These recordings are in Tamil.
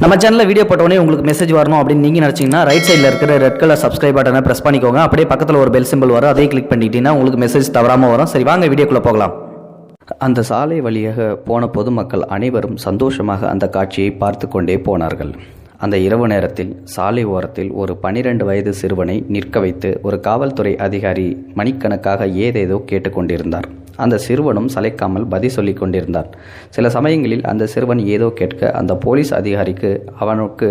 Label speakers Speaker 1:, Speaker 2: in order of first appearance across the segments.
Speaker 1: நம்ம சேனலில் வீடியோ போட்டோடனே உங்களுக்கு மெசேஜ் வரணும் அப்படின்னு நீங்கள் நினச்சிங்கன்னா ரைட் சைடில் இருக்கிற ரெட் கலர் சப்ஸ்கிரைப் பட்டனை ப்ரெஸ் பண்ணிக்கோங்க. அப்படியே பக்கத்தில் ஒரு பெல் சிம்பிள் வரும், அதையும் கிளிக் பண்ணிட்டீங்கன்னா உங்களுக்கு மெசேஜ் தவறாமல் வரும். சரி, வாங்க வீடியோக்குள்ளே போகலாம். அந்த சாலை வழியாக போன பொதுமக்கள் அனைவரும் சந்தோஷமாக அந்த காட்சியை பார்த்து கொண்டே போனார்கள். அந்த இரவு நேரத்தில் சாலை ஓரத்தில் ஒரு 12 வயது சிறுவனை நிற்க வைத்து ஒரு காவல்துறை அதிகாரி மணிக்கணக்காக ஏதேதோ கேட்டுக்கொண்டிருந்தார். அந்த சிறுவனும் சளைக்காமல் பதில் சொல்லி கொண்டிருந்தார். சில சமயங்களில் அந்த சிறுவன் ஏதோ கேட்க அந்த போலீஸ் அதிகாரிக்கு அவனுக்கு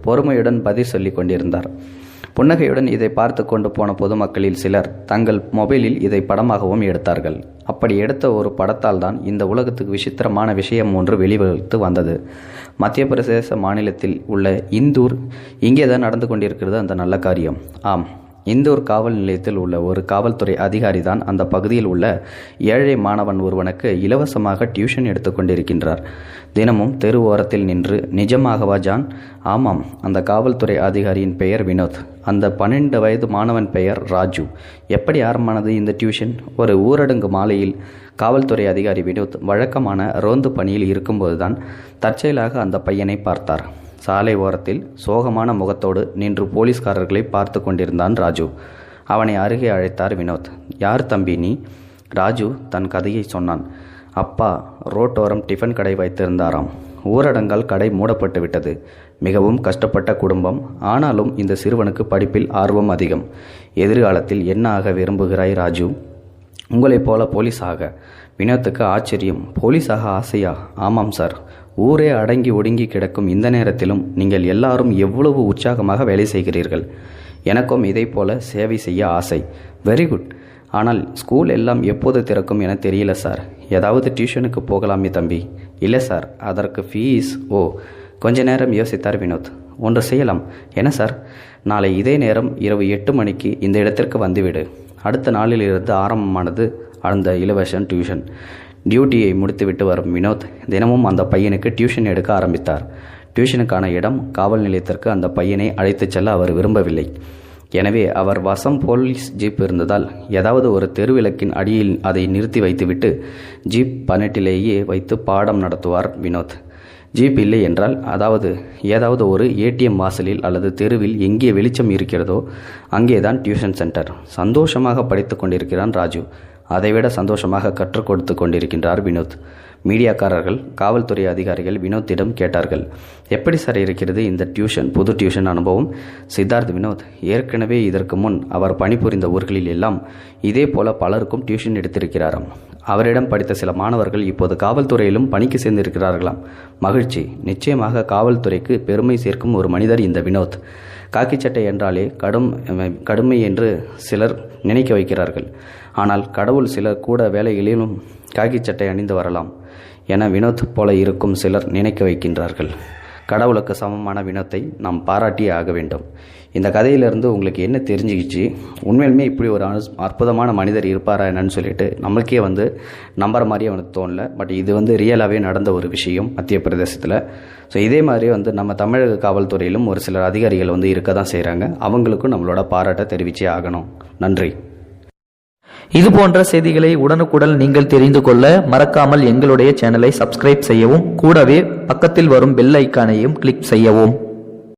Speaker 1: பொறுமையுடன் பதில் சொல்லி கொண்டிருந்தார். புன்னகையுடன் இதை பார்த்து கொண்டு போன பொதுமக்களில் சிலர் தங்கள் மொபைலில் இதை படமாகவும் எடுத்தார்கள். அப்படி எடுத்த ஒரு படத்தால் தான் இந்த உலகத்துக்கு விசித்திரமான விஷயம் ஒன்று வெளிவந்து வந்தது. மத்திய பிரதேச மாநிலத்தில் உள்ள இந்தூர், இங்கே தான் நடந்து கொண்டிருக்கிறது அந்த நல்ல காரியம். ஆம், இந்தூர் காவல் நிலையத்தில் உள்ள ஒரு காவல்துறை அதிகாரி தான் அந்த பகுதியில் உள்ள ஏழை மாணவன் ஒருவனுக்கு இலவசமாக டியூஷன் எடுத்துக்கொண்டிருக்கின்றார். தினமும் தெரு ஓரத்தில் நின்று, நிஜமாகவா ஜான்? ஆமாம், அந்த காவல்துறை அதிகாரியின் பெயர் வினோத். அந்த 12 வயது மாணவன் பெயர் ராஜு. எப்படி ஆரம்பமானது இந்த டியூஷன்? ஒரு ஊரடங்கு மாலையில் காவல்துறை அதிகாரி வினோத் வழக்கமான ரோந்து பணியில் இருக்கும்போதுதான் தற்செயலாக அந்த பையனை பார்த்தார். சாலை ஓரத்தில் சோகமான முகத்தோடு நின்று போலீஸ்காரர்களை பார்த்து கொண்டிருந்தான் ராஜு. அவனை அருகே அழைத்தார் வினோத். யார் தம்பி நீ? ராஜு தன் கதையை சொன்னான். அப்பா ரோட்டோரம் டிஃபன் கடை வைத்திருந்தாராம். ஊரடங்கால் கடை மூடப்பட்டு விட்டது. மிகவும் கஷ்டப்பட்ட குடும்பம். ஆனாலும் இந்த சிறுவனுக்கு படிப்பில் ஆர்வம் அதிகம். எதிர்காலத்தில் என்ன ஆக விரும்புகிறாய் ராஜு? உங்களைப் போல போலீஸாக. வினோத்துக்கு ஆச்சரியம். போலீஸாக ஆசையா? ஆமாம் சார். ஊரே அடங்கி ஒடுங்கி கிடக்கும் இந்த நேரத்திலும் நீங்கள் எல்லாரும் எவ்வளவு உற்சாகமாக வேலை செய்கிறீர்கள். எனக்கும் இதை போல சேவை செய்ய ஆசை. Very good. ஆனால் ஸ்கூல் எல்லாம் எப்போது திறக்கும் என தெரியல சார். ஏதாவது டியூஷனுக்கு போகலாமே தம்பி? இல்லை சார், அதற்கு ஃபீஸ். ஓ, கொஞ்ச நேரம் யோசித்தார் வினோத். ஒன்று செய்யலாம். என்ன சார்? நாளை இதே நேரம் இரவு 8 மணிக்கு இந்த இடத்திற்கு வந்துவிடு. அடுத்த நாளிலிருந்து ஆரம்பமானது அந்த இலவச டியூஷன். டியூட்டியை முடித்துவிட்டு வரும் வினோத் தினமும் அந்த பையனுக்கு டியூஷன் எடுக்க ஆரம்பித்தார். டியூஷனுக்கான இடம் காவல் நிலையத்திற்கு அந்த பையனை அழைத்துச் செல்ல அவர் விரும்பவில்லை. எனவே அவர் வசம் போலீஸ் ஜீப் இருந்ததால் ஏதாவது ஒரு தெருவிளக்கின் அடியில் அதை நிறுத்தி வைத்துவிட்டு ஜீப் பனட்டிலேயே வைத்து பாடம் நடத்துவார் வினோத். ஜீப் இல்லை என்றால் ஏதாவது ஒரு ஏடிஎம் வாசலில் அல்லது தெருவில் எங்கே வெளிச்சம் இருக்கிறதோ அங்கேதான் டியூஷன் சென்டர். சந்தோஷமாக படித்து கொண்டிருக்கிறான் ராஜு. அதைவிட சந்தோஷமாக கற்றுக் கொடுத்து கொண்டிருக்கின்றார் வினோத். மீடியாக்காரர்கள், காவல்துறை அதிகாரிகள் வினோத்திடம் கேட்டார்கள், எப்படி சார் இருக்கிறது இந்த புது டியூஷன் அனுபவம்? சித்தார்த் வினோத், ஏற்கனவே இதற்கு முன் அவர் பணிபுரிந்த ஊர்களில் எல்லாம் இதே போல பலருக்கும் டியூஷன் எடுத்திருக்கிறாராம். அவரிடம் படித்த சில மாணவர்கள் இப்போது காவல்துறையிலும் பணிக்கு சேர்ந்திருக்கிறார்களாம். மகிழ்ச்சி. நிச்சயமாக காவல்துறைக்கு பெருமை சேர்க்கும் ஒரு மனிதர் இந்த வினோத். காக்கி சட்டை என்றாலே கடுமை என்று சிலர் நினைக்க வைக்கிறார்கள். ஆனால் கடவுள் சிலர் கூட வேலைகளிலும் காக்கி சட்டை அணிந்து வரலாம் என வினோத் போல இருக்கும் சிலர் நினைக்க வைக்கின்றார்கள். கடவுளுக்கு சமமான வினோத்தை நாம் பாராட்டியே ஆக வேண்டும். இந்த கதையிலிருந்து உங்களுக்கு என்ன தெரிஞ்சுக்கிச்சு? உண்மையிலுமே இப்படி ஒரு அற்புதமான மனிதர் இருப்பாரா என்னன்னு சொல்லிட்டு நம்மளுக்கே நம்புற மாதிரியே அவனுக்கு தோணல. பட் இது ரியலாகவே நடந்த ஒரு விஷயம் மத்திய பிரதேசத்தில். ஸோ இதே மாதிரி நம்ம தமிழக காவல்துறையிலும் ஒரு சிலர் அதிகாரிகள் இருக்க தான் செய்கிறாங்க. அவங்களுக்கும் நம்மளோட பாராட்டை தெரிவிச்சே ஆகணும். நன்றி.
Speaker 2: இது போன்ற செய்திகளை உடனுக்குடன் நீங்கள் தெரிந்து கொள்ள மறக்காமல் எங்களுடைய சேனலை சப்ஸ்கிரைப் செய்யவும், கூடவே பக்கத்தில் வரும் பெல் ஐக்கானையும் கிளிக் செய்யவும்.